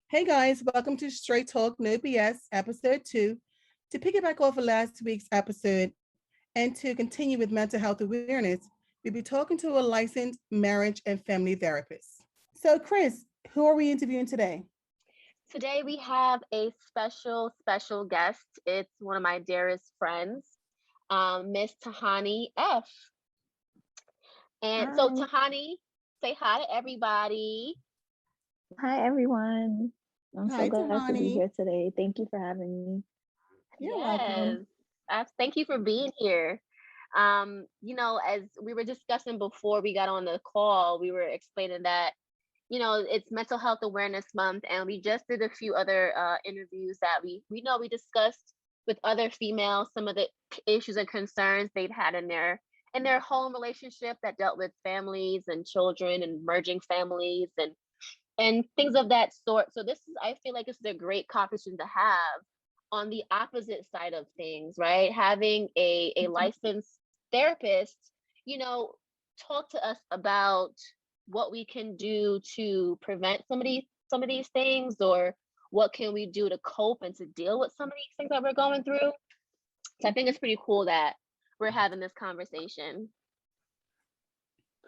Hey guys, welcome to Straight Talk No BS, episode 2. To piggyback off of last week's episode and to continue with mental health awareness, we'll be talking to a licensed marriage and family therapist. So, Chris, who are we interviewing today? Today we have a special guest. It's one of my dearest friends, Miss Tahani F. And so Hi. Tahani, say hi to everybody. Hi, everyone. I'm so Hi, glad to be here Tahani. today. Thank you for having me. You're welcome. Yes, thank you for being here. As we were discussing before we got on the call, we were explaining that it's Mental Health Awareness Month, and we just did a few other interviews that we know we discussed with other females some of the issues and concerns they've had in their home relationship that dealt with families and children and merging families and things of that sort. So I feel like this is a great conversation to have on the opposite side of things, right? Having a licensed therapist, you know, talk to us about what we can do to prevent some of these things, or what can we do to cope and to deal with some of these things that we're going through. So I think it's pretty cool that we're having this conversation.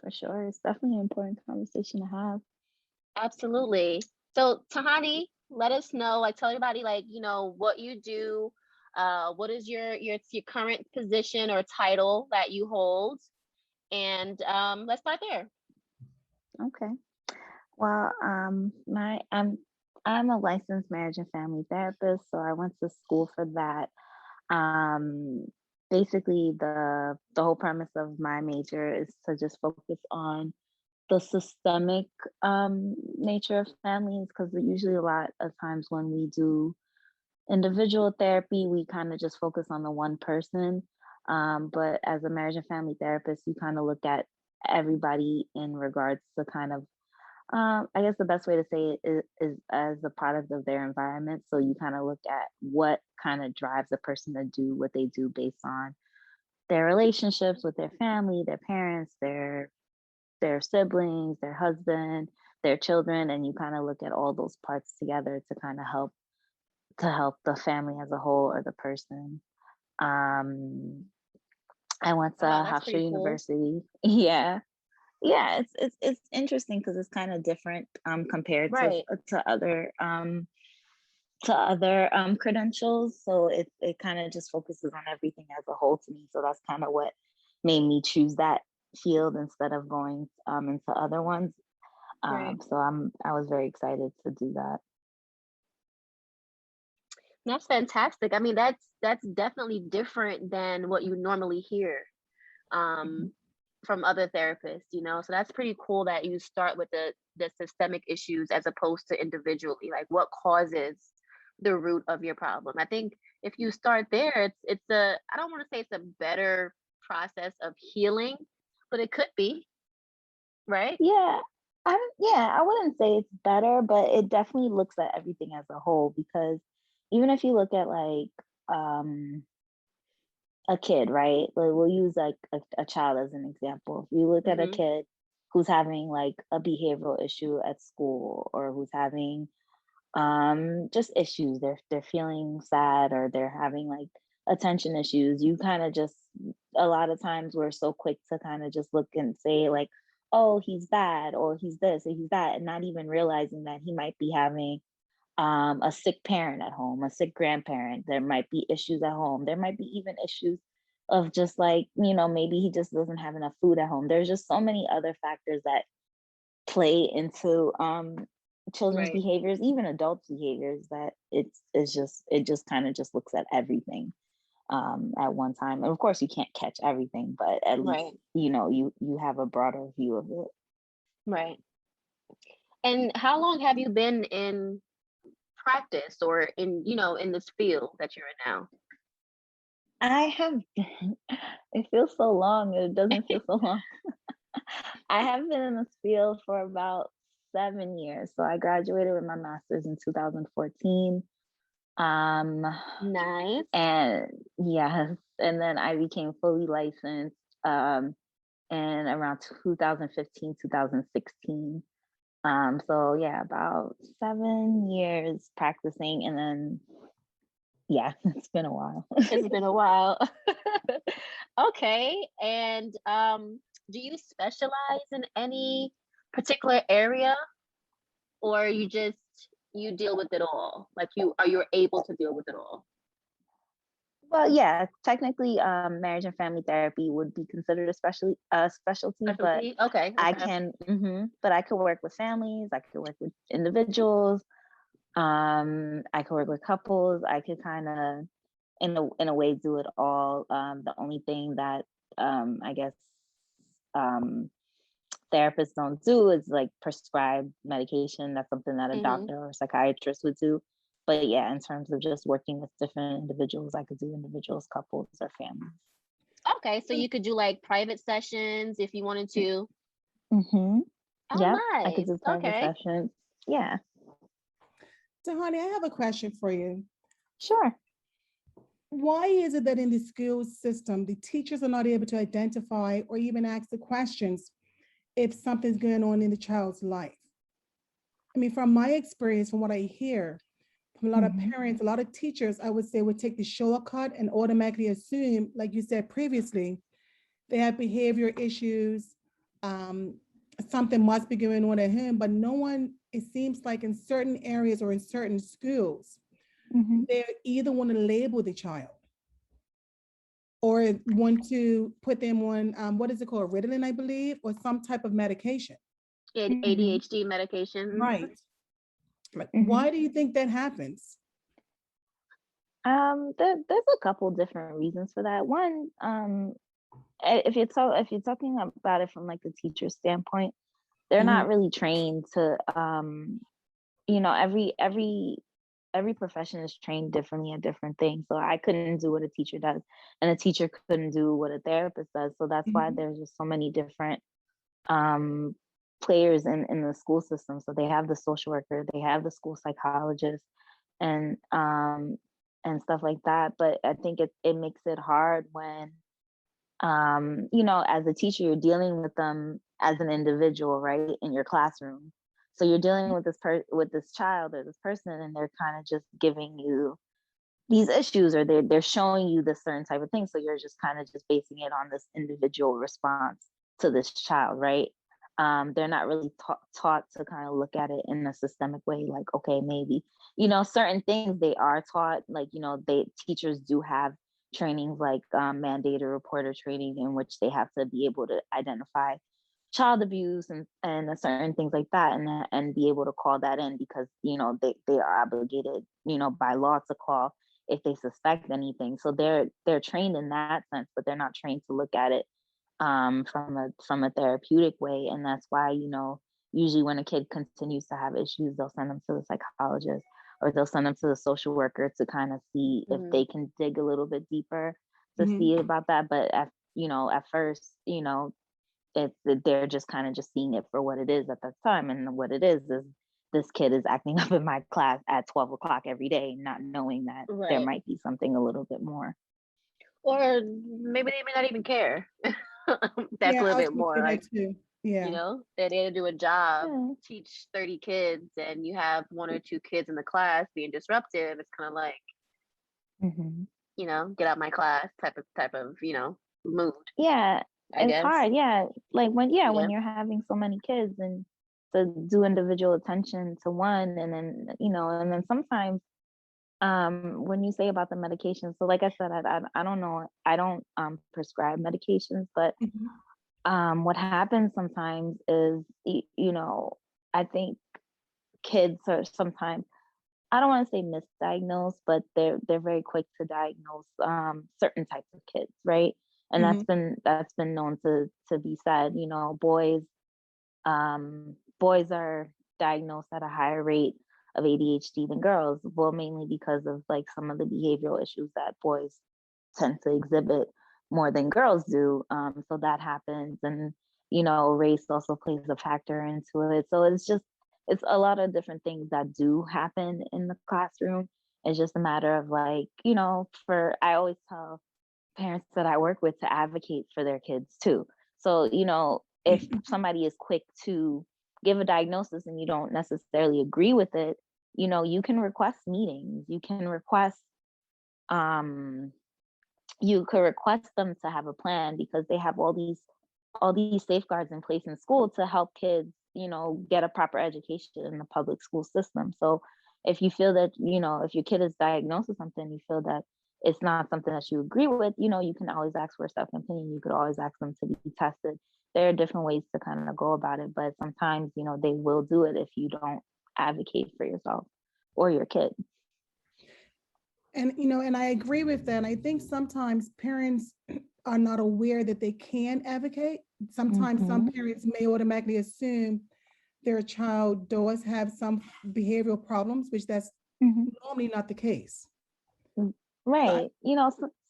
For sure. It's definitely an important conversation to have. Absolutely. So Tahani, let us know, like tell everybody what you do, what is your current position or title that you hold, and let's start there. Okay. Well, I'm a licensed marriage and family therapist, so I went to school for that. Um, Basically, the whole premise of my major is to just focus on the systemic nature of families, because usually a lot of times when we do individual therapy, we kind of just focus on the one person. But as a marriage and family therapist, you kind of look at everybody in regards to kind of, I guess the best way to say it is as a product of their environment. So you kind of look at what kind of drives a person to do what they do based on their relationships with their family, their parents, their siblings, their husband, their children, and you kind of look at all those parts together to kind of help the family as a whole or the person. Um, I went to Oh, wow, that's Hofstra pretty cool. University. Yeah, yeah, it's interesting because it's kind of different compared Right. to other credentials. So it kind of just focuses on everything as a whole to me. So that's kind of what made me choose that field instead of going into other ones. Right. So I was very excited to do that. That's fantastic. I mean, that's definitely different than what you normally hear Mhm. um, from other therapists. So that's pretty cool that you start with the systemic issues as opposed to individually, like what causes the root of your problem. I think if you start there, it's a I don't want to say it's a better process of healing, but it could be, right? Yeah, I wouldn't say it's better, but it definitely looks at everything as a whole, because even if you look at like um a kid, right? Like, we'll use like a child as an example. If you look at a Mm-hmm. kid who's having like a behavioral issue at school, or who's having just issues, they're feeling sad, or they're having like attention issues, you kind of just, a lot of times we're so quick to kind of just look and say like, oh, he's bad, or he's this, or he's that, and not even realizing that he might be having a sick parent at home, a sick grandparent. There might be issues at home. There might be even issues of just like, maybe he just doesn't have enough food at home. There's just so many other factors that play into children's Right. behaviors, even adults' behaviors, that it just kind of just looks at everything at one time. And of course, you can't catch everything, but at least Right. you have a broader view of it. Right. And how long have you been in practice or in this field that you're in now? I have been, it feels so long, it doesn't feel so long. I have been in this field for about 7 years. So I graduated with my master's in 2014. Um, Nice. and yes, and then I became fully licensed in around 2015, 2016. So yeah, about 7 years practicing, and then yeah, it's been a while. It's been a while. Okay. And do you specialize in any particular area, or you deal with it all? Like you're able to deal with it all? Well, yeah, technically, marriage and family therapy would be considered a specialty, but Specialty? Okay, I okay. can, but I could work with families, I could work with individuals, I could work with couples, I could kind of, in a way, do it all. The only thing that, I guess, um, therapists don't do is like prescribe medication. That's something that a Hmm. doctor or a psychiatrist would do. But yeah, in terms of just working with different individuals, I could do individuals, couples, or families. Okay, so you could do like private sessions if you wanted to. Mm-hmm. Yep, Oh, I could nice. do private Okay. sessions. Yeah, So, honey, I have a question for you. sure. Why is it that in the school system, the teachers are not able to identify or even ask the questions if something's going on in the child's life? I mean, from my experience, from what I hear from a lot of Mm-hmm. parents, a lot of teachers, I would say, would take the shortcut and automatically assume, like you said previously, they have behavior issues. Um, Something must be going on at home, but no one, it seems like in certain areas or in certain schools, Mm-hmm. they either want to label the child or want to put them on what is it called, Ritalin, I believe, or some type of medication. Mm-hmm. ADHD medication. Right. Like, Mm-hmm. why do you think that happens? There's a couple different reasons for that. One, if you're talking about it from like the teacher standpoint, they're Mhm. not really trained to you know, every profession is trained differently at different things. So I couldn't do what a teacher does, and a teacher couldn't do what a therapist does. So that's why Mhm. there's just so many different um players in the school system. So they have the social worker, they have the school psychologist, and stuff like that. But I think it makes it hard when you know, as a teacher, you're dealing with them as an individual, right, in your classroom. So you're dealing with with this child or this person, and they're kind of just giving you these issues, or they're showing you this certain type of thing. So you're just kind of just basing it on this individual response to this child, right? They're not really taught to kind of look at it in a systemic way, like, okay, maybe, you know, certain things they are taught, like, you know, they teachers do have trainings like mandated reporter training, in which they have to be able to identify child abuse and certain things like that, and be able to call that in, because you know they are obligated, you know, by law to call if they suspect anything. So they're trained in that sense, but they're not trained to look at it from a therapeutic way. And that's why, you know, usually when a kid continues to have issues, they'll send them to the psychologist, or they'll send them to the social worker to kind of see if Hmm. they can dig a little bit deeper to Mhm. see about that. But you know, at first, you know, it's they're just kind of just seeing it for what it is at that time, and what it is this kid is acting up in my class at 12 o'clock every day, not knowing that there Right. might be something a little bit more. Or maybe they may not even care. That's a Yeah, little I was bit gonna more say like, that too. Yeah. they're there to do a job, Yeah. teach 30 kids, and you have one or two kids in the class being disruptive. It's kind of like, Hmm. get out my class type of, mood, Yeah, I it's guess. hard. Yeah, like Yeah. when you're having so many kids, and to do individual attention to one, and then you know, and then sometimes when you say about the medication, so like I said, I don't know, I don't prescribe medications, but Mhm. what happens sometimes is you know, I think kids are sometimes, I don't want to say misdiagnosed, but they're very quick to diagnose certain types of kids, right? And Mhm. that's been known to be said. You know, boys are diagnosed at a higher rate of ADHD than girls. Well, mainly because of like some of the behavioral issues that boys tend to exhibit more than girls do. So that happens, and you know, race also plays a factor into it. So it's a lot of different things that do happen in the classroom. It's just a matter of like, you know, for I always tell parents that I work with to advocate for their kids too. So, you know, if somebody is quick to give a diagnosis and you don't necessarily agree with it, you can request meetings. Um, you could request them to have a plan, because they have all these safeguards in place in school to help kids, get a proper education in the public school system. So if you feel that, if your kid is diagnosed with something, you feel that it's not something that you agree with, you can always ask for a second opinion. You could always ask them to be tested. There are different ways to kind of go about it, but sometimes, they will do it if you don't advocate for yourself or your kid. And I agree with that. I think sometimes parents are not aware that they can advocate. Sometimes some Mhm. parents may automatically assume their child does have some behavioral problems, which that's Mhm. normally not the case. But Right.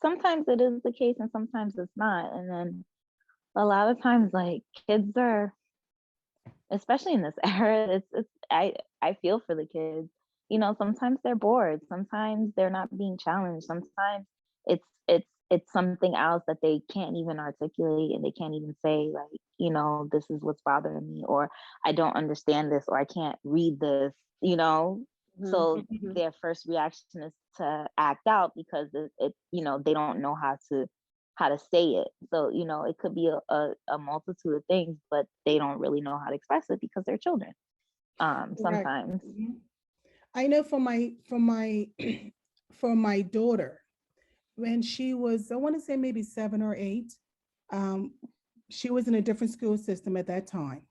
Sometimes it is the case and sometimes it's not. And then a lot of times, like, kids are, especially in this era, I feel for the kids. Sometimes they're bored, sometimes they're not being challenged, sometimes it's something else that they can't even articulate, and they can't even say, like, this is what's bothering me, or I don't understand this, or I can't read this, you know. So Mm-hmm. their first reaction is to act out, because they don't know how to say it. So, it could be a multitude of things, but they don't really know how to express it because they're children. correct. Sometimes. Mhm. I know for my daughter, when she was, I want to say maybe 7 or 8, um, she was in a different school system at that time.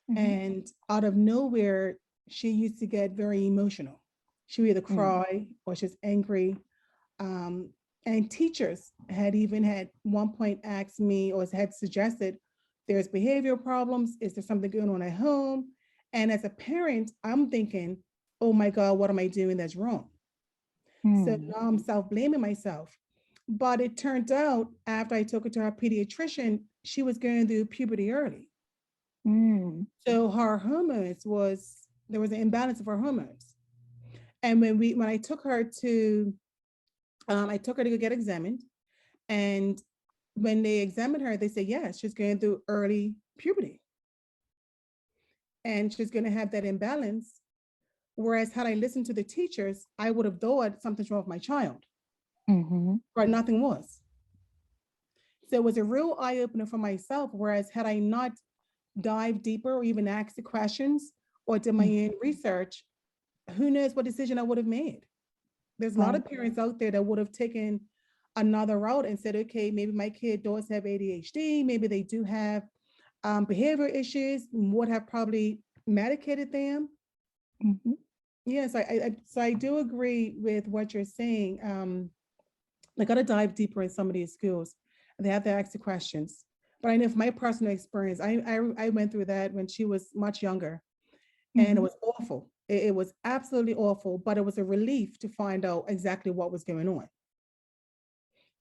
Hmm. And out of nowhere, she used to get very emotional. She would either Mm. cry or she's angry. Um, and teachers had even had one point asked me or had suggested, there's behavioral problems. Is there something going on at home? And as a parent, I'm thinking, oh my God, what am I doing that's wrong? So Mm. now I'm self-blaming myself. But it turned out after I took her to her pediatrician, she was going through puberty early. Mm. So her hormones there was an imbalance of her hormones. And when I took her to go get examined, and when they examined her, they said, yes, she's going through early puberty and she's going to have that imbalance. Whereas had I listened to the teachers, I would have thought something's wrong with my child, Hmm. but nothing was. So it was a real eye opener for myself. Whereas had I not dived deeper or even asked the questions or did my own research, who knows what decision I would have made. There's a lot Right. of parents out there that would have taken another route and said, okay, maybe my kid does have ADHD, maybe they do have behavior issues, would have probably medicated them. Hmm. Yes, so I do agree with what you're saying. They got to dive deeper in some of these schools. They have to ask the questions. But I know from my personal experience, I went through that when she was much younger, and it Hmm. was awful. It was absolutely awful, but it was a relief to find out exactly what was going on,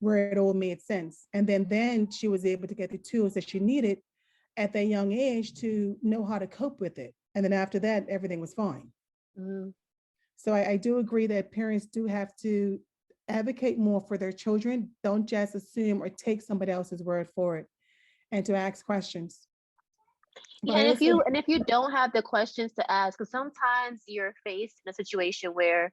where it all made sense. And then she was able to get the tools that she needed at that young age to know how to cope with it. And then after that, everything was fine. Mm-hmm. So I do agree that parents do have to advocate more for their children. Don't just assume or take somebody else's word for it, and to ask questions. But Yeah, I also, and if you don't have the questions to ask, because sometimes you're faced in a situation where,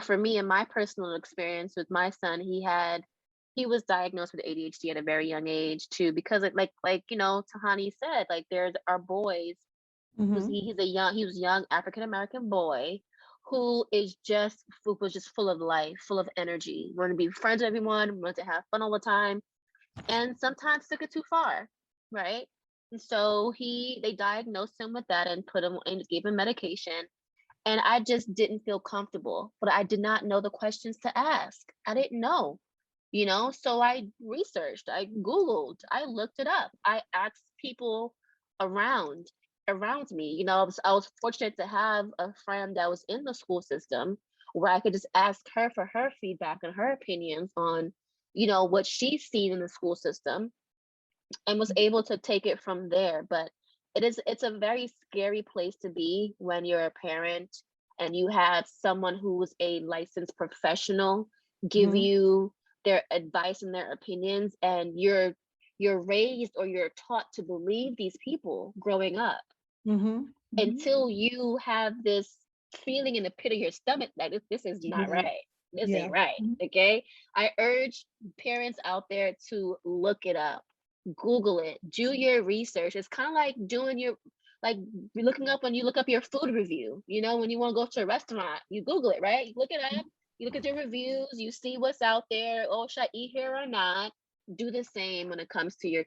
for me, in my personal experience with my son, he was diagnosed with ADHD at a very young age too, because Tahani said, like, there's our boys mhm, he was a young African American boy who was just full of life, full of energy, wanted to be friends with everyone, wanted to have fun all the time, and sometimes took it too far, right? And so they diagnosed him with that and put him and gave him medication. And I just didn't feel comfortable, but I did not know the questions to ask. I didn't know, so I researched, I Googled, I looked it up. I asked people around around me. I was fortunate to have a friend that was in the school system where I could just ask her for her feedback and her opinions on, what she's seen in the school system, and was able to take it from there. But it's a very scary place to be when you're a parent and you have someone who's a licensed professional give mhm. you their advice and their opinions, and you're raised or you're taught to believe these people growing up. Mm-hmm. until you have this feeling in the pit of your stomach that this is not Right. right. This Yeah. ain't right. Okay. I urge parents out there to look it up, Google it, do your research. It's kind of like doing your, like looking up when you look up your food review. You know, when you want to go to a restaurant, you Google it, right? You look it up, you look at your reviews, you see what's out there. Oh, should I eat here or not? Do the same when it comes to your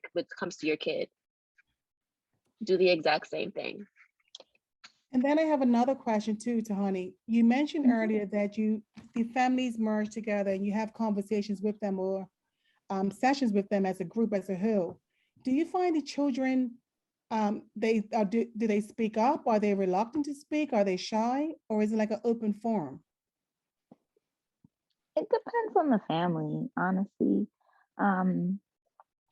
kid. Do the exact same thing. And then I have another question too, Tahani. You mentioned Mhm. earlier that the families merge together and you have conversations with them or sessions with them as a group, as a whole. Do you find the children, do they speak up? Are they reluctant to speak? Are they shy? Or is it like an open forum? It depends on the family, honestly. Um,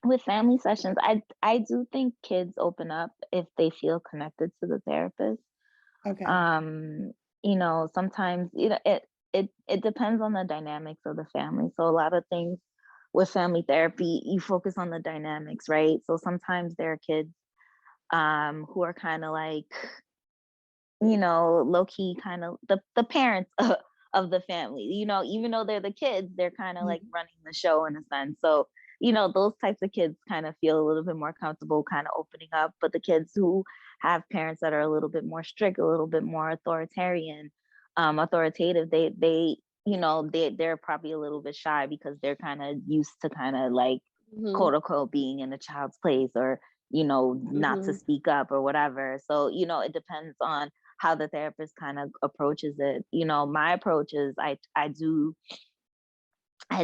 with family sessions, I do think kids open up if they feel connected to the therapist. Okay. Um, sometimes it depends on the dynamics of the family. So a lot of things with family therapy, you focus on the dynamics, right? So sometimes there are kids who are kind of like, low key kind of the parents of the family, even though they're the kids, they're kind of like Mhm. running the show in a sense. So, those types of kids kind of feel a little bit more comfortable kind of opening up. But the kids who have parents that are a little bit more strict, a little bit more authoritative, they're probably a little bit shy because they're kind of used to kind of like Hmm. quote unquote being in a child's place, or not to Hmm. speak up or whatever. So it depends on how the therapist kind of approaches it. My approach is I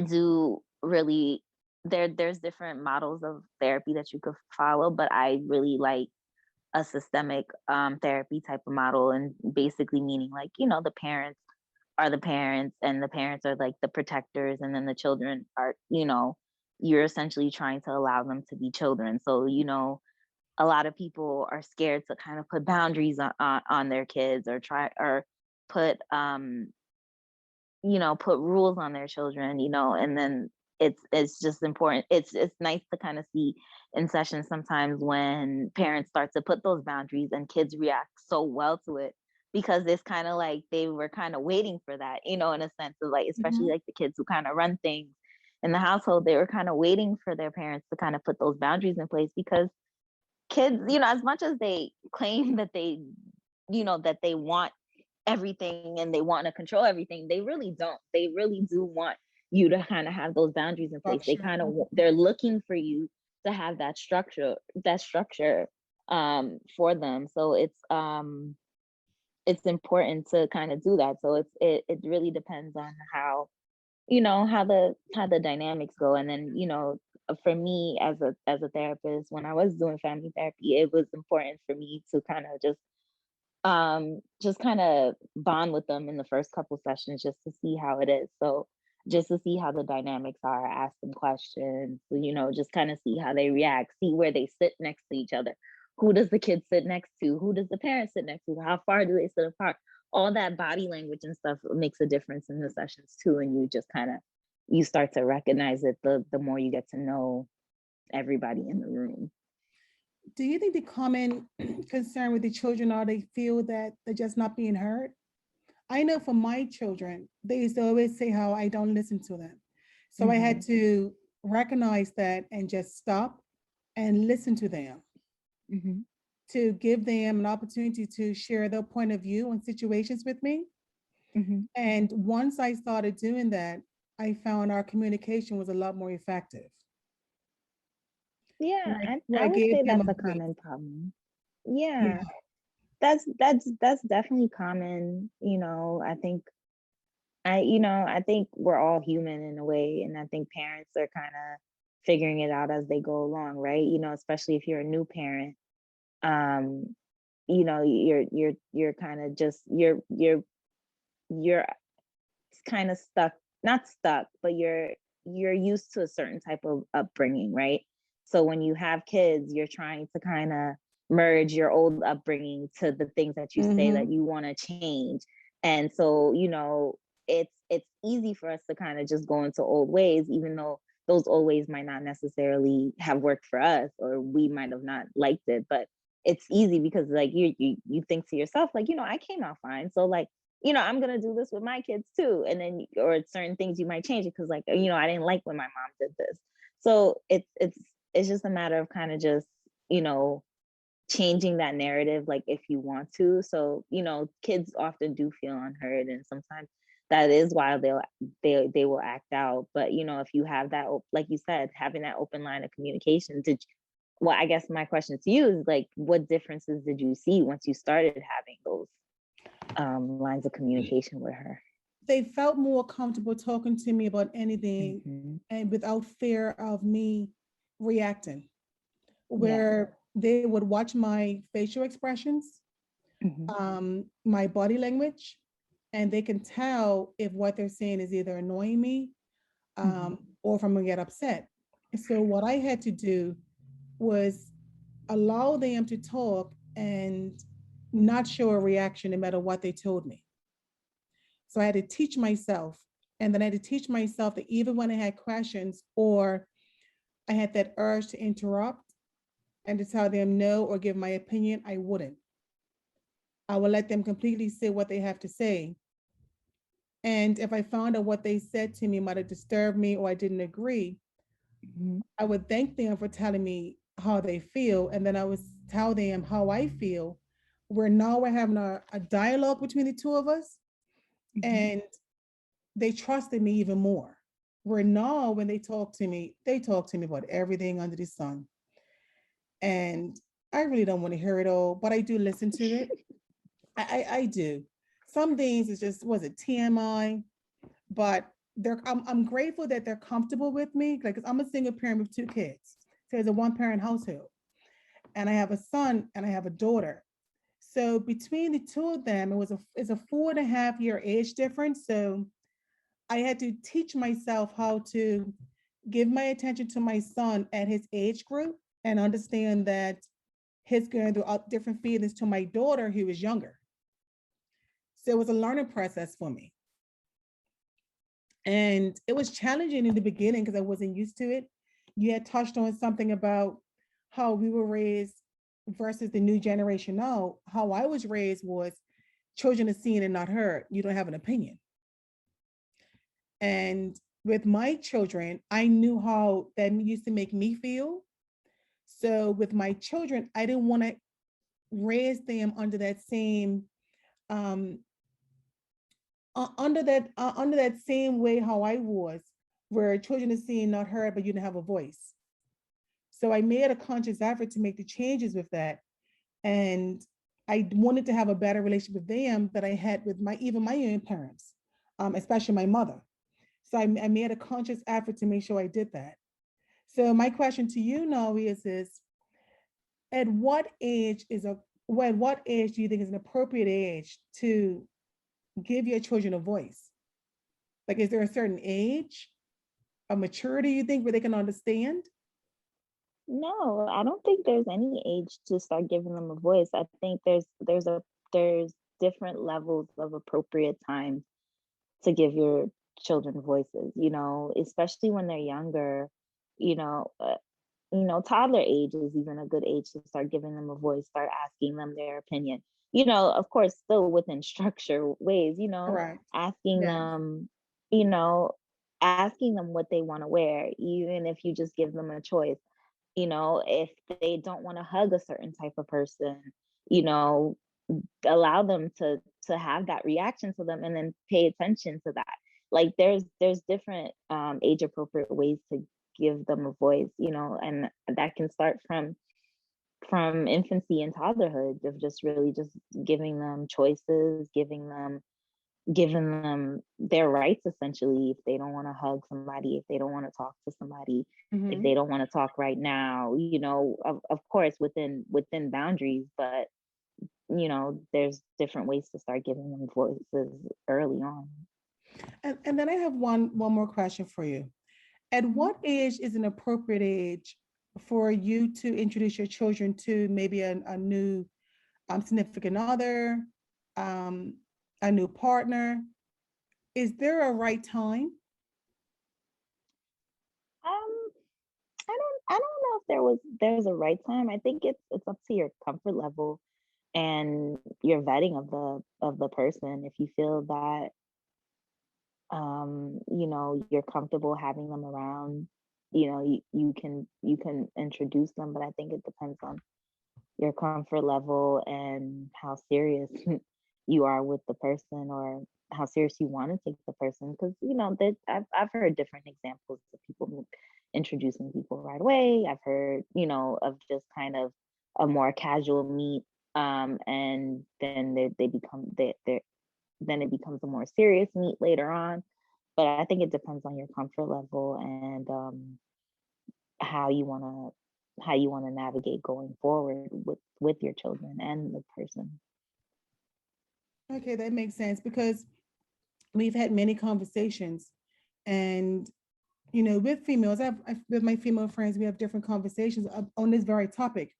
do really, there's different models of therapy that you could follow, but I really like a systemic therapy type of model, and basically meaning like, the parents are the parents, and the parents are like the protectors, and then the children are, you're essentially trying to allow them to be children. So, a lot of people are scared to kind of put boundaries on their kids, or try, or put put rules on their children, and then it's just important. It's nice to kind of see in sessions sometimes when parents start to put those boundaries and kids react so well to it, because it's kind of like they were kind of waiting for that, in a sense of like, especially Mhm. like the kids who kind of run things in the household, they were kind of waiting for their parents to kind of put those boundaries in place, because kids, as much as they claim that they want everything and they want to control everything, they really don't. They really do want you to kind of have those boundaries in place. They Structure. kind of they're looking for you to have that structure for them. So it's important to kind of do that. So it really depends on how the dynamics go. And then, for me as a therapist, when I was doing family therapy, it was important for me to kind of just kind of bond with them in the first couple sessions, just to see how it is. So just to see how the dynamics are, ask them questions, just kind of see how they react, see where they sit next to each other. Who does the kid sit next to? Who does the parent sit next to? How far do they sit apart? All that body language and stuff makes a difference in the sessions too. And you start to recognize it the more you get to know everybody in the room. Do you think the common concern with the children are they feel that they're just not being heard? I know for my children, they used to always say how I don't listen to them. So I had Hmm. to recognize that and just stop and listen to them, Hmm. to give them an opportunity to share their point of view on situations with me. Hmm. And once I started doing that, I found our communication was a lot more effective. Yeah, When I I would gave say them that's a a voice. common problem. Yeah. Yeah, that's definitely common. I think we're all human in a way, and I think parents are kind of figuring it out as they go along, right? Especially if you're a new parent, um, you're kind of just you're kind of stuck, not stuck, but you're used to a certain type of upbringing, right? So when you have kids, you're trying to kind of merge your old upbringing to the things that you say that Mm-hmm. you want to change. And so, it's easy for us to kind of just go into old ways, even though those old ways might not necessarily have worked for us, or we might have not liked it. But it's easy because like you think to yourself like, I came out fine, so like, I'm gonna do this with my kids too. And then, or certain things you might change it because like, I didn't like when my mom did this. So it's just a matter of kind of just, changing that narrative, like if you want to. So, kids often do feel unheard, and sometimes that is why they will act out. But if you have that, like you said, having that open line of communication, well, I guess my question to you is like, what differences did you see once you started having those lines of communication with her? They felt more comfortable talking to me about anything and without fear of me reacting, Yeah. where they would watch my facial expressions, my body language, and they can tell if what they're saying is either annoying me or if I'm gonna get upset. So what I had to do was allow them to talk and not show a reaction no matter what they told me. So I had to teach myself, and then I had to teach myself that even when I had questions or I had that urge to interrupt and to tell them no or give my opinion, I wouldn't. I would let them completely say what they have to say. And if I found out what they said to me might have disturbed me or I didn't agree, I would thank them for telling me how they feel. And then I would tell them how I feel. Where now we're having a dialogue between the two of us. And they trusted me even more. Where now when they talk to me about everything under the sun. And I really don't want to hear it all, but I do listen to it. I do. Some things is just, was it TMI? But I'm grateful that they're comfortable with me. Like, 'cause I'm a single parent with two kids. So it's a one parent household. And I have a son and I have a daughter. So between the two of them, it's a 4.5 year age difference. So I had to teach myself how to give my attention to my son at his age group and understand that he's going through different feelings to my daughter who is younger. So it was a learning process for me. And it was challenging in the beginning because I wasn't used to it. You had touched on something about how we were raised versus the new generation now. How I was raised was children are seen and not heard. You don't have an opinion. And with my children, I knew how that used to make me feel. So with my children, I didn't want to raise them under that same um, under that same way how I was, where children are seen, not heard, but you didn't have a voice. So I made a conscious effort to make the changes with that, and I wanted to have a better relationship with them that I had with my own parents, especially my mother. So I made a conscious effort to make sure I did that. So my question to you now is at what age is a at what age do you think is an appropriate age to give your children a voice? Like, is there a certain age, a maturity you think where they can understand? No, I don't think there's any age to start giving them a voice. I think there's different levels of appropriate time to give your children voices, especially when they're younger. you know uh, Toddler age is even a good age to start giving them a voice, start asking them their opinion, of course still within structure ways, Correct. asking Yes. them, you know asking them what they want to wear, even if you just give them a choice. If they don't want to hug a certain type of person, you know allow them to have that reaction to them, and then pay attention to that. Like there's different age appropriate ways to give them a voice, and that can start from infancy and toddlerhood, of just really just giving them choices, giving them their rights, essentially. If they don't want to hug somebody, if they don't want to talk to somebody, if Mm-hmm. they don't want to talk right now, of course within boundaries. But there's different ways to start giving them voices early on. And then I have one more question for you. At Mhm. what age is an appropriate age for you to introduce your children to maybe a new significant other, um, a new partner? Is there a right time? Um, I don't know if there's a right time. I think it's up to your comfort level and your vetting of the person. If you feel that you're comfortable having them around, you can introduce them, but I think it depends on your comfort level and how serious you are with the person, or how serious you want to take the person, because that I've heard different examples of people introducing people right away. I've heard of just kind of a more casual meet, and then they become they then it becomes a more serious meet later on. But I think it depends on your comfort level and how you want to navigate going forward with your children and the person. Okay, that makes sense because we've had many conversations, and with females, with my female friends, we have different conversations on this very topic,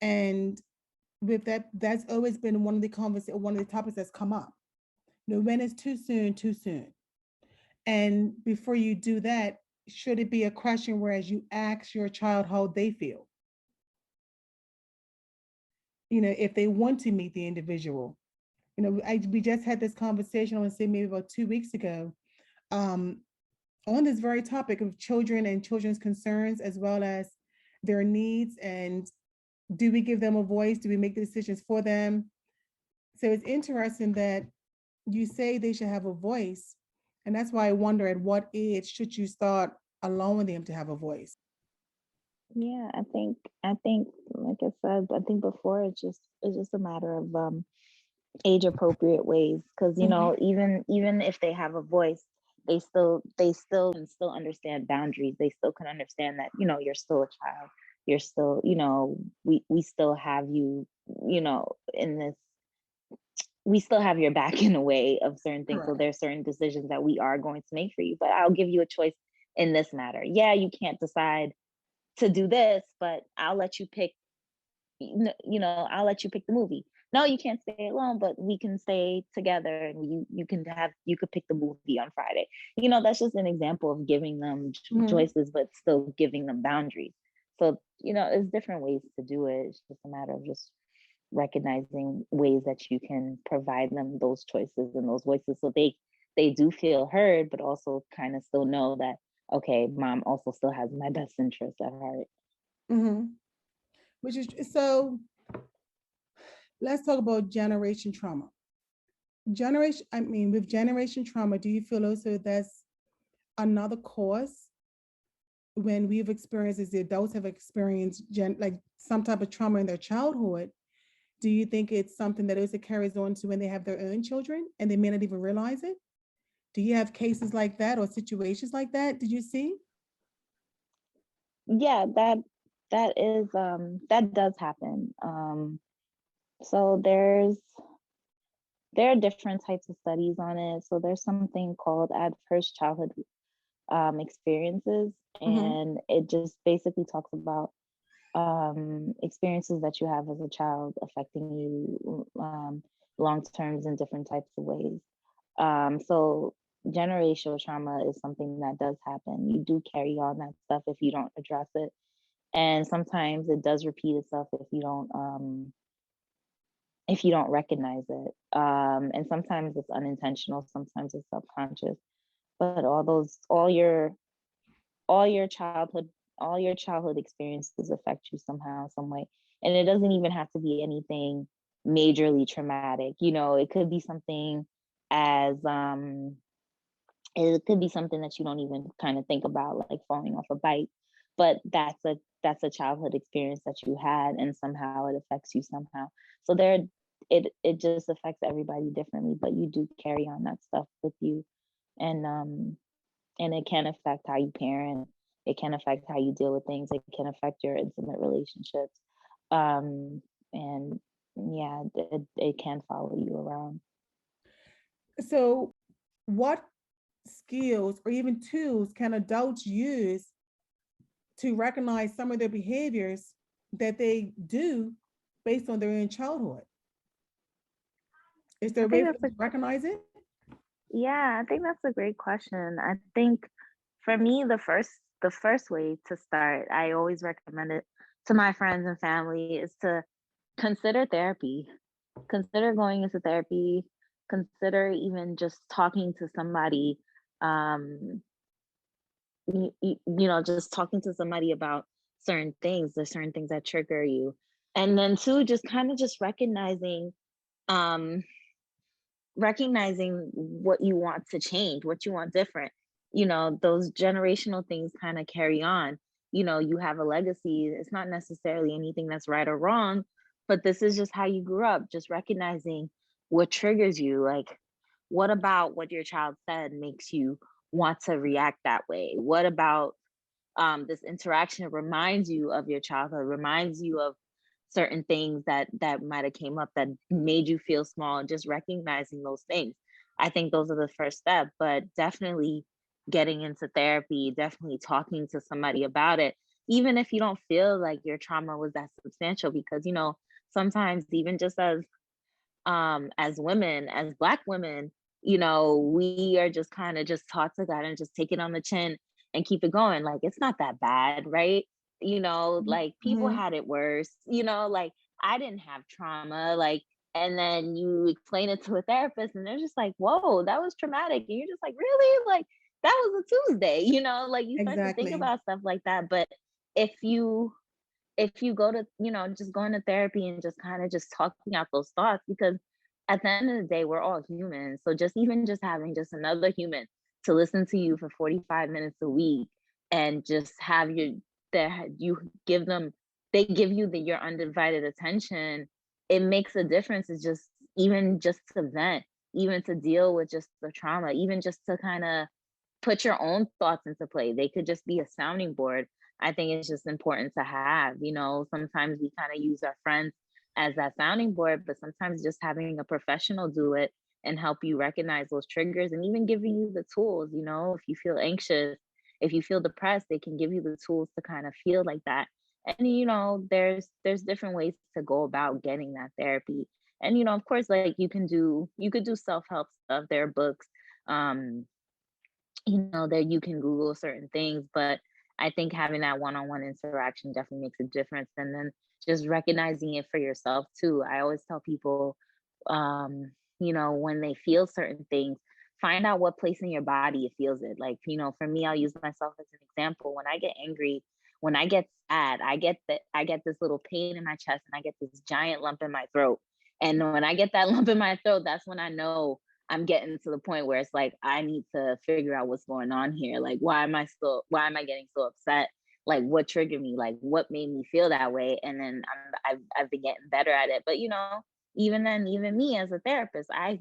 and with that, that's always been one of the topics that's come up. When is too soon, too soon, and before you do that, should it be a question whereas you ask your child how they feel, if they want to meet the individual. We just had this conversation, I want to say maybe about 2 weeks ago, um, on this very topic of children and children's concerns, as well as their needs. And do we give them a voice? Do we make the decisions for them? So it's interesting that you say they should have a voice. And that's why I wonder, at what age should you start allowing them to have a voice? Yeah, I think like I said, I think before it's just a matter of age appropriate ways, because Mhm. even if they have a voice, they still can still understand boundaries. They still can understand that you're still a child. You're still, we still have you, in this, we still have your back in a way of certain things. So Correct. there's certain decisions that we are going to make for you, but I'll give you a choice in this matter. Yeah, you can't decide to do this, but I'll let you pick. I'll let you pick the movie. No, you can't stay alone, but we can stay together, and you could pick the movie on Friday. That's just an example of giving them Mhm. choices, but still giving them boundaries. So there's different ways to do it. It's just a matter of just recognizing ways that you can provide them those choices and those voices, so they do feel heard, but also kind of still know that, okay, mom also still has my best interest at heart. Mhm. Which is so. Let's talk about generation trauma. With generation trauma, do you feel also that's another cause when we've experienced, as the adults have experienced, like some type of trauma in their childhood? Do you think it's something that also carries on to when they have their own children and they may not even realize it? Do you have cases like that or situations like that? Did you see? Yeah, that does happen. So there are different types of studies on it. So there's something called adverse childhood experiences, Mm-hmm. and it just basically talks about experiences that you have as a child affecting you long terms in different types of ways. So generational trauma is something that does happen. You do carry on that stuff if you don't address it, and sometimes it does repeat itself if you don't recognize it. And sometimes it's unintentional, sometimes it's subconscious. But all your childhood all your childhood experiences affect you somehow, some way. And it doesn't even have to be anything majorly traumatic. It could be something as it could be something that you don't even kind of think about, like falling off a bike, but that's a childhood experience that you had, and somehow it affects you somehow. So it just affects everybody differently, but you do carry on that stuff with you. And um and it can affect how you parent. It can affect how you deal with things. It can affect your intimate relationships. And yeah, it can follow you around. So, what skills or even tools can adults use to recognize some of their behaviors that they do based on their own childhood? Is there I a way think for that's them to recognize it? I think that's a great question. I think for me, the first the first way to start, I always recommend it to my friends and family, is to consider therapy. Consider going into therapy. Consider even just talking to somebody. Um, just talking to somebody about certain things. There's certain things that trigger you, and then two, just kind of just um, recognizing what you want to change, what you want different. Those generational things kind of carry on. You have a legacy. It's not necessarily anything that's right or wrong, but this is just how you grew up. Just recognizing what triggers you. Like, what about what your child said makes you want to react that way? What about this interaction reminds you of your childhood, reminds you of certain things that might have came up that made you feel small, and just recognizing those things. I think those are the first step, but definitely getting into therapy, definitely talking to somebody about it, even if you don't feel like your trauma was that substantial, because sometimes even just as women, as Black women, we are just kind of just taught to God and just take it on the chin and keep it going. Like, it's not that bad, right? Like, people Mm-hmm. had it worse, like, I didn't have trauma, like, and then you explain it to a therapist and they're just like, whoa, that was traumatic. And you're just like, really? Like, that was a Tuesday, like, you start to think Exactly. about stuff like that. But if you go to, just going to therapy and just kind of just talking out those thoughts, because at the end of the day, we're all humans. So just even just having just another human to listen to you for 45 minutes a week, and just have you give them, they give you your undivided attention, it makes a difference. It's just, even just to vent, even to deal with just the trauma, even just to kind of put your own thoughts into play. They could just be a sounding board. I think it's just important to have. Sometimes we kind of use our friends as that sounding board, but sometimes just having a professional do it and help you recognize those triggers, and even giving you the tools. If you feel anxious, if you feel depressed, they can give you the tools to kind of feel like that. And there's different ways to go about getting that therapy. And of course, like, you could do self-help stuff. There are books, um that you can Google certain things, but I think having that one-on-one interaction definitely makes a difference. And then just recognizing it for yourself too. I always tell people, when they feel certain things, find out what place in your body it feels it. Like, for me, I'll use myself as an example. When I get angry, when I get sad, I get this little pain in my chest, and I get this giant lump in my throat. And when I get that lump in my throat, that's when I know I'm getting to the point where it's like, I need to figure out what's going on here. Like, why am I getting so upset? Like, what triggered me? Like, what made me feel that way? And then I've been getting better at it. But even then, even me as a therapist, I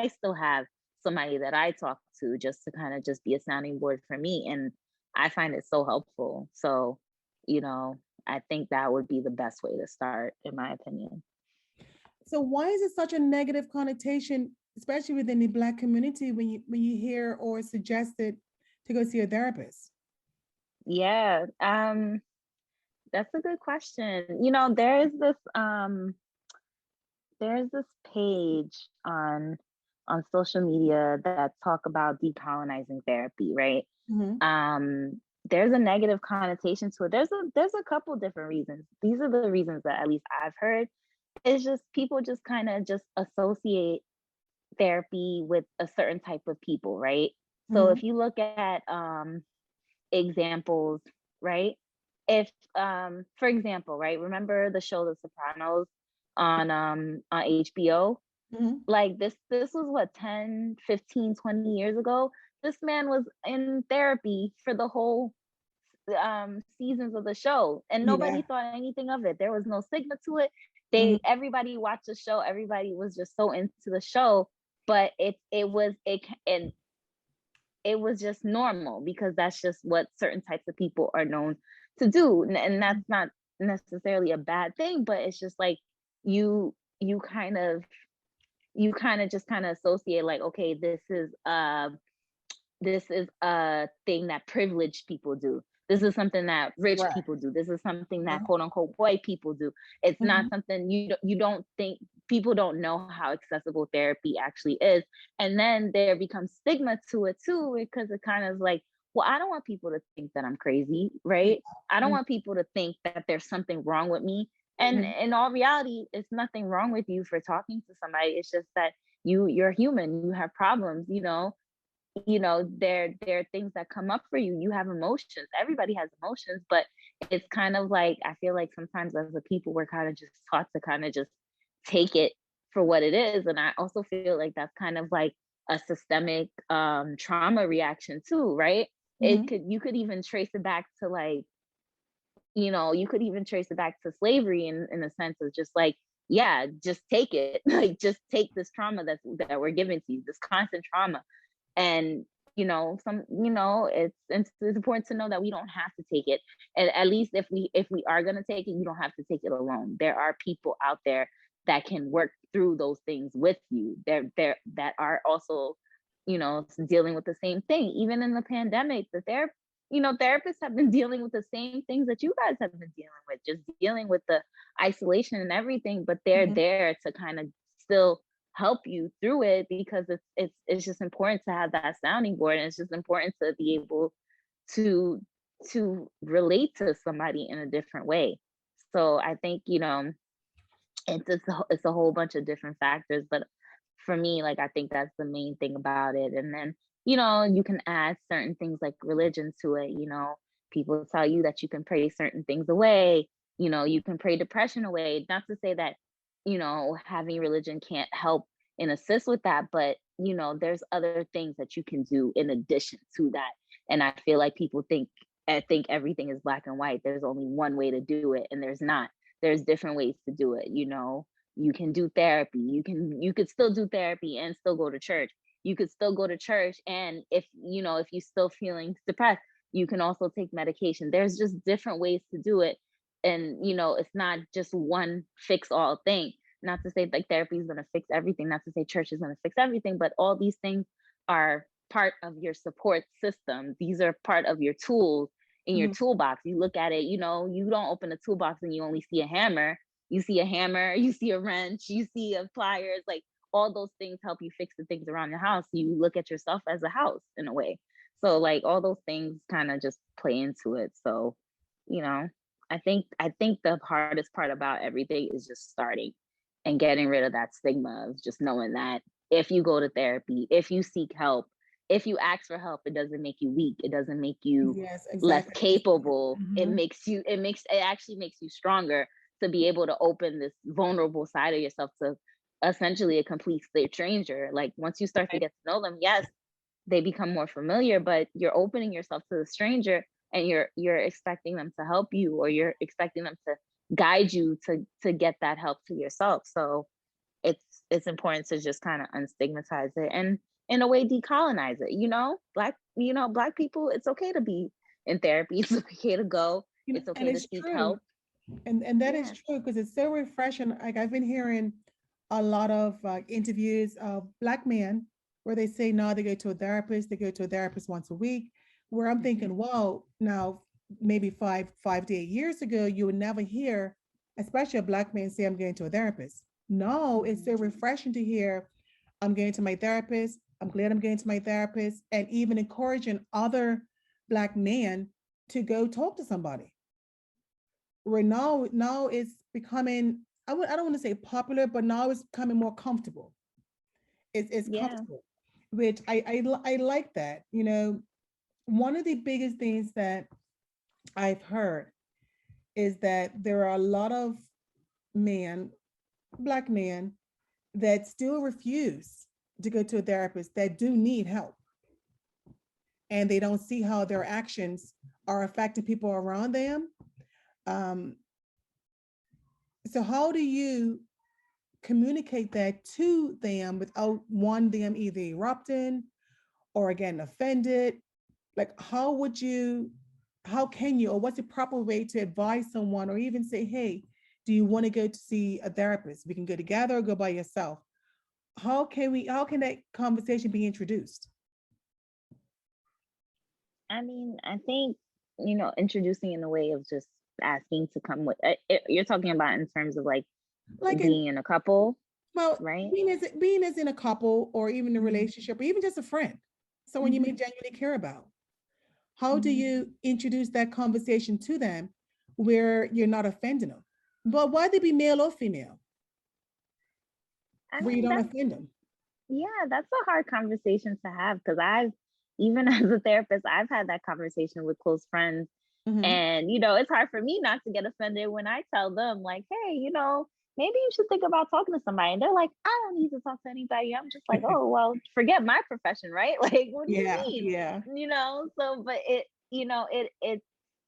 still have somebody that I talk to, just to kind of just be a sounding board for me. And I find it so helpful. So, you know, I think that would be the best way to start, in my opinion. So why is it such a negative connotation, especially within the Black community, when you hear or suggested to go see a therapist? Yeah, that's a good question. There's this page on social media that talk about decolonizing therapy, right? Mhm. There's a negative connotation to it. There's a couple different reasons. These are the reasons that at least I've heard. It's just people just kind of just associate therapy with a certain type of people, right? So Mhm. if you look at examples, right? If For example, right, remember the show The Sopranos on HBO? Mhm. Like, this was what, 10, 15, 20 years ago. This man was in therapy for the whole seasons of the show, and Yeah. nobody thought anything of it. There was no stigma to it. Mhm. Everybody watched the show, everybody was just so into the show. But it was just normal, because that's just what certain types of people are known to do. And that's not necessarily a bad thing, but it's just like, you you kind of just kind of associate, like, okay, this is a thing that privileged people do. This is something that rich Right. people do. This is something that Yeah. quote unquote white people do. It's not Mhm. something you don't think. People don't know how accessible therapy actually is. And then there becomes stigma to it too, because it kind of like, well, I don't want people to think that I'm crazy, right? I don't want people to think that there's something wrong with me. And Mhm. in all reality, it's nothing wrong with you for talking to somebody. It's just that you're human, you have problems, there are things that come up for you. You have emotions. Everybody has emotions, but it's kind of like, I feel like sometimes as a people, we're kind of just taught to kind of just take it for what it is. And I also feel like that's kind of like a systemic trauma reaction too, right? Mhm. You could even trace it back to like, you could even trace it back to slavery in a sense of just like, yeah, just take it. Like just take this trauma that we're giving to you, this constant trauma. And it's important to know that we don't have to take it. And at least if we are going to take it, you don't have to take it alone. There are people out there that can work through those things with you. There that are also dealing with the same thing. Even in the pandemic, therapists have been dealing with the same things that you guys have been dealing with, just dealing with the isolation and everything, but they're Mhm. there to kind of still help you through it, because it's just important to have that sounding board, and it's just important to be able to relate to somebody in a different way. So I think it's a whole bunch of different factors, but for me, like, I think that's the main thing about it. And then you can add certain things like religion to it. People tell you that you can pray certain things away. You can pray depression away. Not to say that having religion can't help and assist with that, but there's other things that you can do in addition to that. And I feel like people think everything is black and white. There's only one way to do it, and there's not. There's different ways to do it. You can do therapy. You could still do therapy and still go to church. You could still go to church, and if you're still feeling depressed, you can also take medication. There's just different ways to do it. And it's not just one fix all thing. Not to say like therapy is going to fix everything, not to say church is going to fix everything, but all these things are part of your support system. These are part of your tools in your Mhm. toolbox. You look at it, you don't open a toolbox and you only see a hammer. You see a hammer, you see a wrench, you see a pliers, like all those things help you fix the things around your house. You look at yourself as a house in a way. So like all those things kind of just play into it. So, you know, I think the hardest part about everything is just starting and getting rid of that stigma of just knowing that if you go to therapy, if you seek help, if you ask for help, it doesn't make you weak. It doesn't make you Yes, less exactly. capable. Mhm. It actually makes you stronger to be able to open this vulnerable side of yourself to essentially a complete stranger. Like once you start to Right. get to know them, yes, they become more familiar, but you're opening yourself to the stranger, and you're expecting them to help you, or you're expecting them to guide you to get that help to yourself. So it's important to just kind of unstigmatize it, and in a way decolonize it. Black people, it's okay to be in therapy. It's okay to go. It's And okay to it's seek true. help. And that is Yeah. true because it's so refreshing. Like I've been hearing a lot of interviews of Black men where they say no, they go to a therapist, they go to a therapist once a week. Where I'm Mhm. thinking, well, now maybe five to 8 years ago, you would never hear, especially a Black man say, I'm going to a therapist. No, it's so Mhm. refreshing to hear, I'm going to my therapist. I'm glad I'm going to my therapist, and even encouraging other Black men to go talk to somebody. Where now it's becoming, I don't want to say popular, but now it's becoming more comfortable. It's Yeah. comfortable, which I like that. One of the biggest things that I've heard is that there are a lot of men, Black men, that still refuse to go to a therapist that do need help, and they don't see how their actions are affecting people around them. Um, so how do you communicate that to them without one them either erupting or again offended? Like how can you, or what's the proper way to advise someone, or even say, hey, do you want to go to see a therapist? We can go together or go by yourself. How can that conversation be introduced? I mean, I think, introducing in a way of just asking to come with you're talking about in terms of like Like in, being in a couple, well, right? being as in a couple or even a Hmm. relationship or even just a friend, someone you may Hmm. genuinely care about. How do you introduce that conversation to them where you're not offending them? But why they be male or female? I Where you mean, don't offend them. yeah, that's a hard conversation to have because even as a therapist, I've had that conversation with close friends. Mm-hmm. And, it's hard for me not to get offended when I tell them, like, hey, maybe you should think about talking to somebody. And they're like, I don't need to talk to anybody. I'm just like, oh, well, forget my profession, right? Like, what do you Yeah, mean? yeah. So, but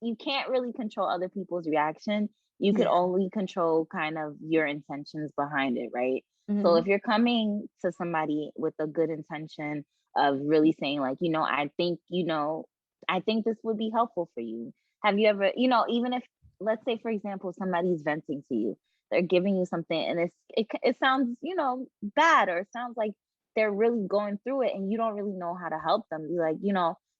you can't really control other people's reaction. You could Yeah. only control kind of your intentions behind it, right? So Mm-hmm. if you're coming to somebody with a good intention of really saying like, I think this would be helpful for you. Have you ever, even if, let's say, for example, somebody's venting to you, they're giving you something and it sounds, bad, or it sounds like they're really going through it and you don't really know how to help them. Be like,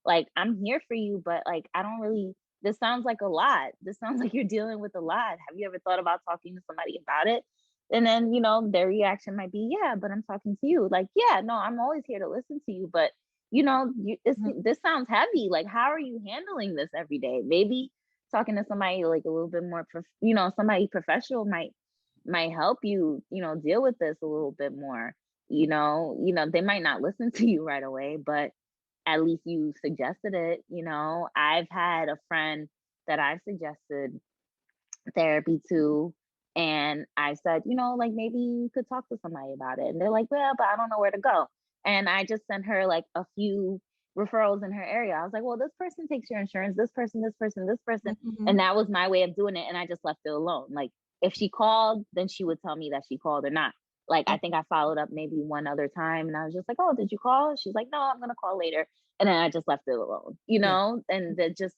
like, I'm here for you, but like, I don't really, this sounds like a lot. This sounds like you're dealing with a lot. Have you ever thought about talking to somebody about it? And then, their reaction might be, yeah, but I'm talking to you. Like, yeah, no, I'm always here to listen to you. But, this sounds heavy. Like, how are you handling this every day? Maybe talking to somebody like a little bit more, somebody professional might help you, deal with this a little bit more. They might not listen to you right away, but at least you suggested it. I've had a friend that I've suggested therapy to, and I said, like, maybe you could talk to somebody about it. And they're like, well, but I don't know where to go. And I just sent her like a few referrals in her area. I was like, well, this person takes your insurance, this person, this person, this person. Mm-hmm. And that was my way of doing it. And I just left it alone. Like, if she called, then she would tell me that she called or not. Like, I think I followed up maybe one other time and I was just like, oh, did you call? She's like, no, I'm going to call later. And then I just left it alone, Yeah. and that just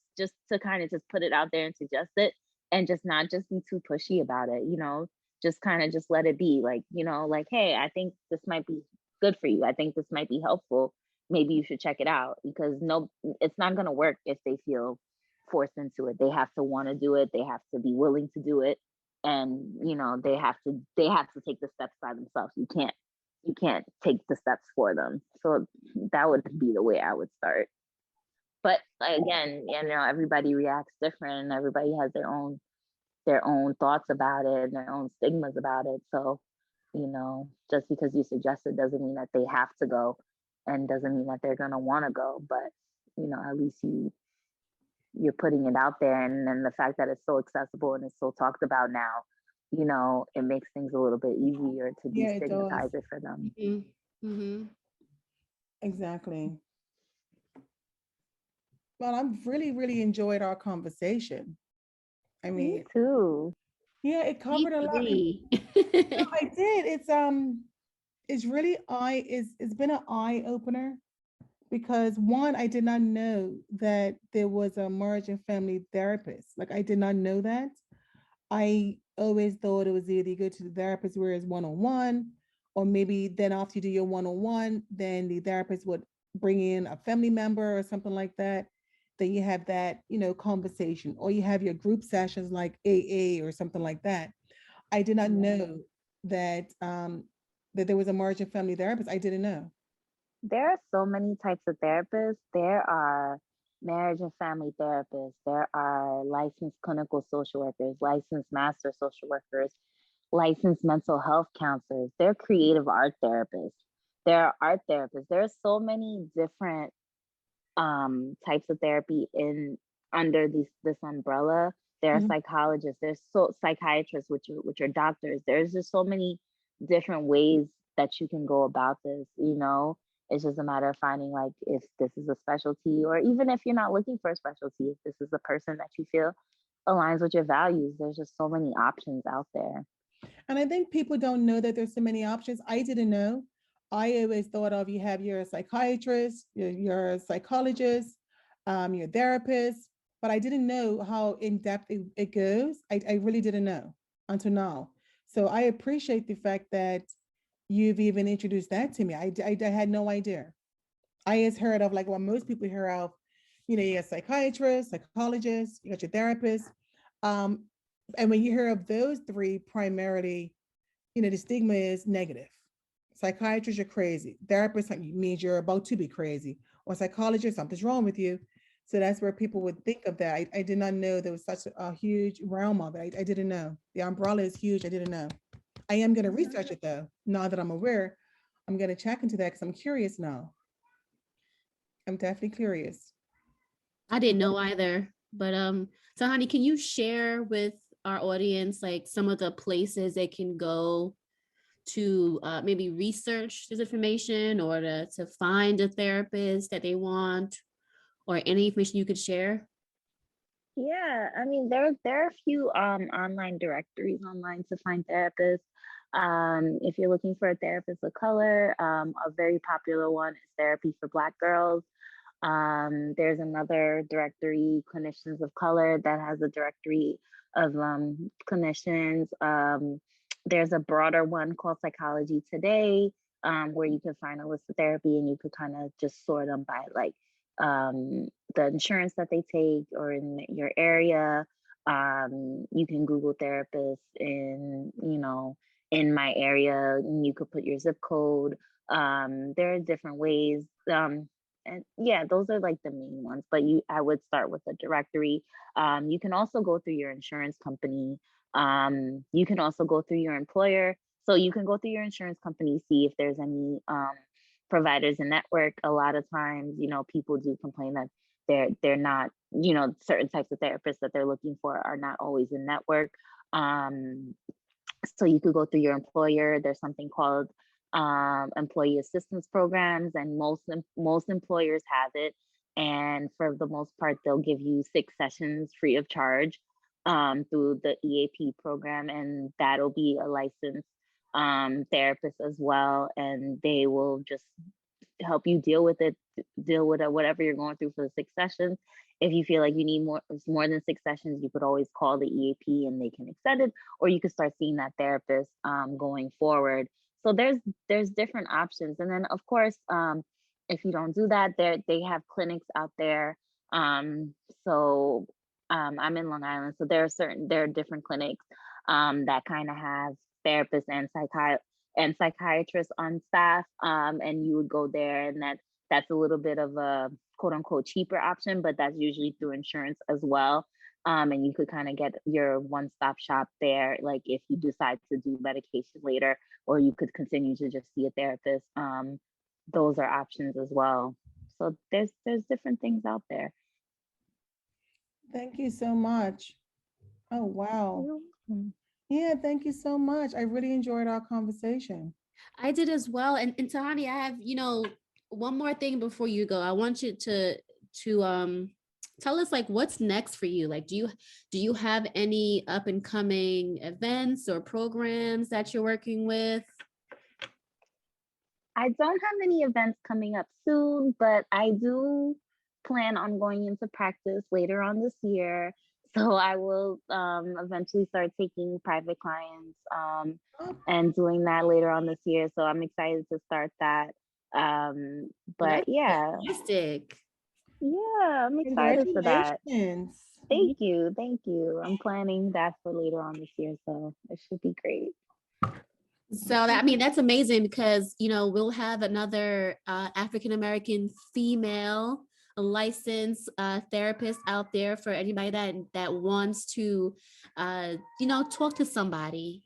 to kind of just put it out there and suggest it, and just not just be too pushy about it, just kind of just let it be like, like, hey, I think this might be good for you. I think this might be helpful. Maybe you should check it out, because no, it's not going to work if they feel forced into it. They have to want to do it. They have to be willing to do it. And, they have to take the steps by themselves. You can't take the steps for them. So that would be the way I would start. But again, everybody reacts different, and everybody has their own thoughts about it and their own stigmas about it. So, just because you suggest it doesn't mean that they have to go, and doesn't mean that they're gonna want to go. But at least you're putting it out there, and then the fact that it's so accessible and it's so talked about now, it makes things a little bit easier to Yeah, it does. destigmatize it for them. Mm-hmm. Mm-hmm. Exactly. Well, I've really, really enjoyed our conversation. I Me mean, too. yeah, it Me covered a lot. three. No, I did. It's really it's been an eye opener because one, I did not know that there was a marriage and family therapist. Like I did not know that. I always thought it was either you go to the therapist where it's one on one, or maybe then after you do your one on one, then the therapist would bring in a family member or something like that. Then you have that, conversation, or you have your group sessions like AA or something like that. I did not Yeah. know that there was a marriage and family therapist. I didn't know. There are so many types of therapists. There are marriage and family therapists. There are licensed clinical social workers, licensed master social workers, licensed mental health counselors. There are creative art therapists. There are art therapists. There are so many different types of therapy in under this umbrella. There are Mhm. psychologists. There's psychiatrists, which are doctors. There's just so many different ways that you can go about this. It's just a matter of finding like if this is a specialty, or even if you're not looking for a specialty, if this is a person that you feel aligns with your values. There's just so many options out there. And I think people don't know that there's so many options. I didn't know. I always thought of you have your psychiatrist, your psychologist, your therapist, but I didn't know how in depth it goes. I really didn't know until now. So I appreciate the fact that you've even introduced that to me. I had no idea. I just heard of like what most people hear of, you got psychiatrist, psychologist, you got your therapist. Um, and when you hear of those three primarily, the stigma is negative. Psychiatrist, you're crazy. Therapist means you're about to be crazy. Or psychologist, something's wrong with you. So that's where people would think of that. I did not know there was such a huge realm of it. I didn't know. The umbrella is huge. I didn't know. I am going to research it though. Now that I'm aware, I'm going to check into that because I'm curious now. I'm definitely curious. I didn't know either. But so honey, can you share with our audience like some of the places they can go to maybe research this information or to find a therapist that they want or any information you could share? Yeah, I mean there are a few online directories online to find therapists. If you're looking for a therapist of color, a very popular one is Therapy for Black Girls. There's another directory, Clinicians of Color, that has a directory of clinicians. There's a broader one called Psychology Today, where you can find a list of therapy and you could kind of just sort them by like the insurance that they take or in your area. You can Google therapists in my area, and you could put your zip code. There are different ways. And yeah, those are like the main ones, but I would start with a directory. You can also go through your insurance company. You can also go through your employer. So you can go through your insurance company, see if there's any providers in network. A lot of times, people do complain that they're not, certain types of therapists that they're looking for are not always in network. So you could go through your employer. There's something called employee assistance programs, and most employers have it. And for the most part, they'll give you 6 sessions free of charge through the EAP program, and that'll be a licensed therapist as well, and they will just help you deal with whatever you're going through for the 6 sessions. If you feel like you need more than 6 sessions, you could always call the EAP and they can extend it, or you could start seeing that therapist going forward. So there's different options. And then of course, if you don't do that, they have clinics out there. So I'm in Long Island, so there are different clinics that kind of have therapists and psychiatrists on staff, and you would go there, and that's a little bit of a quote unquote cheaper option, but that's usually through insurance as well. And you could kind of get your one-stop shop there, like if you decide to do medication later, or you could continue to just see a therapist. Those are options as well. So there's different things out there. Thank you so much. Oh, wow. Mhm. Yeah, thank you so much. I really enjoyed our conversation. I did as well. And Tahani, I have, one more thing before you go. I want you to tell us like what's next for you. Like do you have any up and coming events or programs that you're working with? I don't have any events coming up soon, but I do plan on going into practice later on this year. So I will eventually start taking private clients Oh, and doing that later on this year. So I'm excited to start that. Well, But that's yeah, fantastic. yeah, I'm excited for that. congratulations. Thank you. Thank you. I'm planning that for later on this year. So it should be great. So I mean, that's amazing because, we'll have another African American female licensed therapist out there for anybody that wants to, talk to somebody.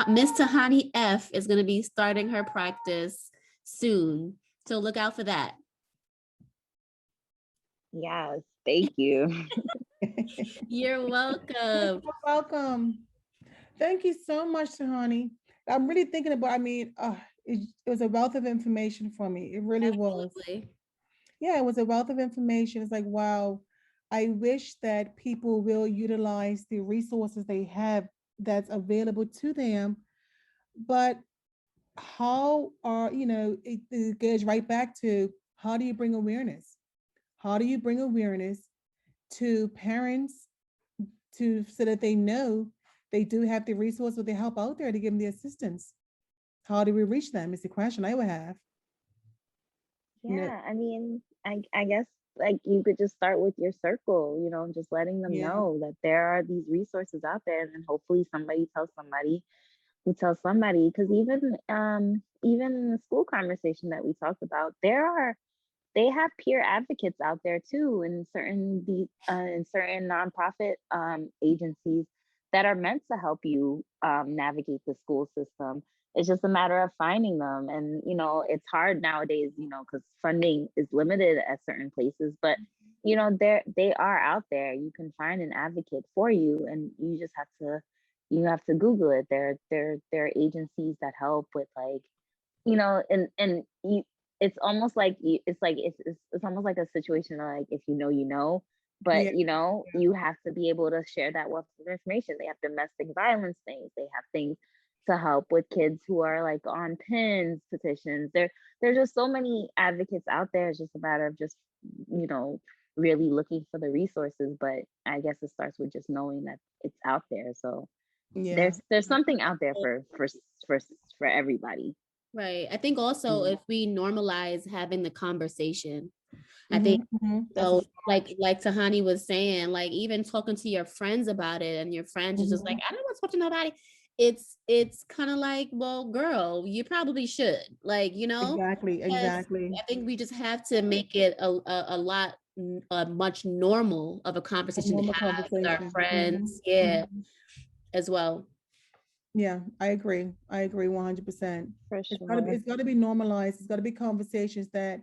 Miss Tahani F is going to be starting her practice soon. So look out for that. Yes. Thank you. You're welcome. You're welcome. Thank you so much, Tahani. I'm really thinking about, it was a wealth of information for me. It really was. Absolutely. Yeah, it was a wealth of information. It's like, wow, I wish that people will utilize the resources they have that's available to them. But how are, it goes right back to how do you bring awareness? How do you bring awareness to parents so that they know they do have the resources, the help out there to give them the assistance? How do we reach them is the question I would have. Yeah, I mean, I guess like you could just start with your circle, just letting them Yeah. know that there are these resources out there, and then hopefully somebody tells somebody who tells somebody. Because even in the school conversation that we talked about, there are they have peer advocates out there too in certain nonprofit agencies that are meant to help you navigate the school system. It's just a matter of finding them. And, it's hard nowadays, because funding is limited at certain places, but they are out there. You can find an advocate for you, and you have to Google it. There are agencies that help with, like, and you, it's almost like it's almost like a situation of, like, if you know, but Yeah. you have to be able to share that wealth of information. They have domestic violence things. They have things to help with kids who are, like, on pins petitions. There's just so many advocates out there. It's just a matter of just really looking for the resources. But I guess it starts with just knowing that it's out there. So Yeah. there's something out there for everybody. Right. I think also Mm. if we normalize having the conversation, I Mhm, think mhm. That's a so, start. like Tahani was saying, like even talking to your friends about it, and your friends is just like, Mhm. I don't want to talk to nobody. It's kind of like, well, girl, you probably should, like, Exactly, because exactly. I think we just have to make it a lot much normal of a A conversation to normal have with our conversation. friends, yeah, Mhm. as well. Yeah, I agree. I agree 100%. For It's sure. got to be normalized. It's got to be conversations that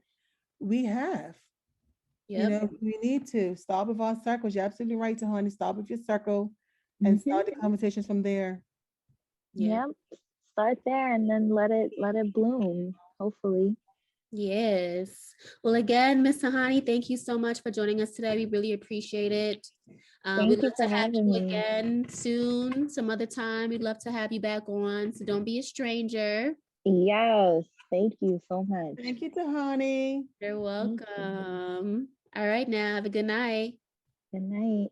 we have. Yep. We need to start with our circles. You're absolutely right, Tahani. Start with your circle and Hmm. start the conversations from there. Yeah. Yep. Start there and then let it bloom, hopefully. Yes. Well, again, Miss Tahani, thank you so much for joining us today. We really appreciate it. We'd Thank you love for to have having you me. again soon, some other time. We'd love to have you back on. So don't be a stranger. Yes. Thank you so much. Thank you, Tahani. You're Thank you. welcome. All right, now have a good night. Good night.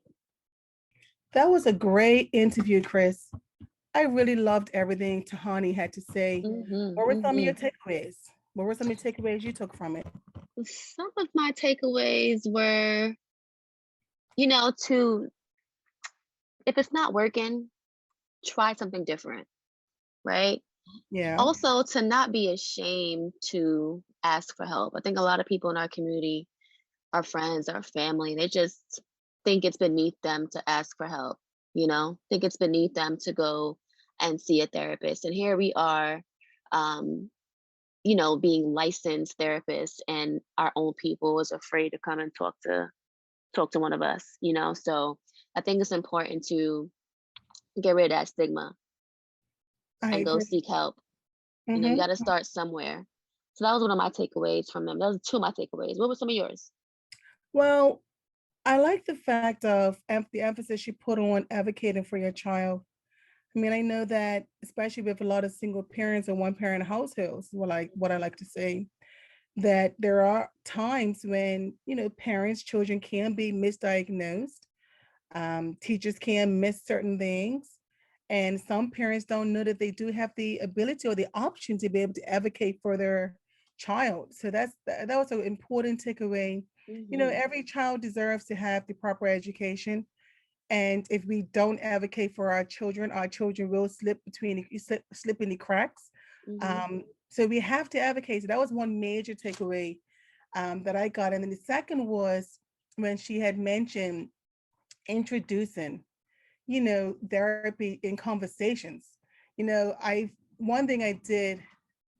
That was a great interview, Chris. I really loved everything Tahani had to say. What were some of your takeaways? What were some of the takeaways you took from it? Some of my takeaways were, to if it's not working, try something different, right? Yeah. Also, to not be ashamed to ask for help. I think a lot of people in our community, our friends, our family, they just think it's beneath them to ask for help, think it's beneath them to go and see a therapist. And here we are, um, being licensed therapists, and our own people is afraid to come and talk to one of us, So I think it's important to get rid of that stigma I and go agree. seek help. You Hmm. got to start somewhere. So that was one of my takeaways from them. Those are two of my takeaways. What were some of yours? Well, I like the fact of the emphasis you put on advocating for your child. I mean, I know that especially with a lot of single parents and one parent households, what I like to say, that there are times when, parents, children can be misdiagnosed. Teachers can miss certain things. And some parents don't know that they do have the ability or the option to be able to advocate for their child. So that was an important takeaway. Hmm. Every child deserves to have the proper education. And if we don't advocate for our children will slip in the cracks. Hmm. So we have to advocate. So that was one major takeaway that I got. And then the second was when she had mentioned introducing, therapy in conversations. I one thing I did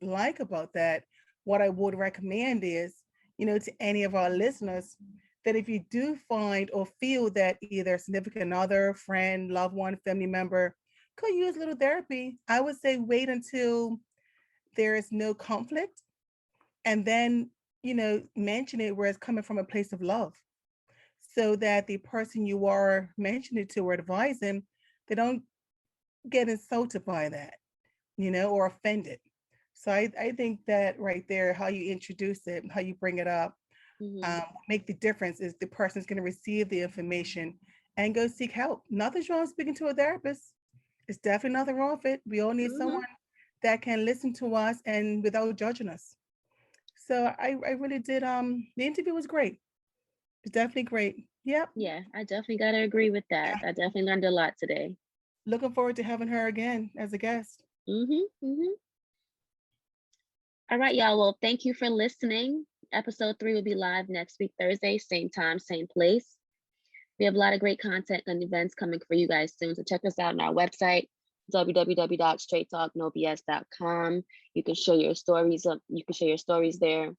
like about that, what I would recommend is, to any of our listeners, that if you do find or feel that either significant other, friend, loved one, family member could use a little therapy, I would say wait until there is no conflict, and then, mention it where it's coming from a place of love, so that the person you are mentioning to or advising, they don't get insulted by that, or offended. So I think that right there, how you introduce it, how you bring it up, Hmm. make the difference is the person's going to receive the information and go seek help. Nothing's wrong with speaking to a therapist. It's definitely nothing wrong with it. We all need Hmm. someone that can listen to us and without judging us. So I really did. The interview was great. It's definitely great. Yep. Yeah, I definitely got to agree with that. I definitely learned a lot today. Looking forward to having her again as a guest. Hmm. Hmm. All right, y'all. Well, thank you for listening. Episode 3 will be live next week, Thursday, same time, same place. We have a lot of great content and events coming for you guys soon. So check us out on our website, www.straighttalknobs.com. You can share your stories. There.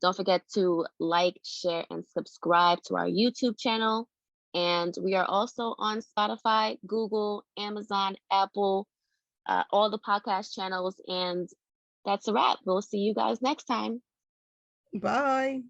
Don't forget to like, share, and subscribe to our YouTube channel. And we are also on Spotify, Google, Amazon, Apple, all the podcast channels. And that's a wrap. We'll see you guys next time. Bye.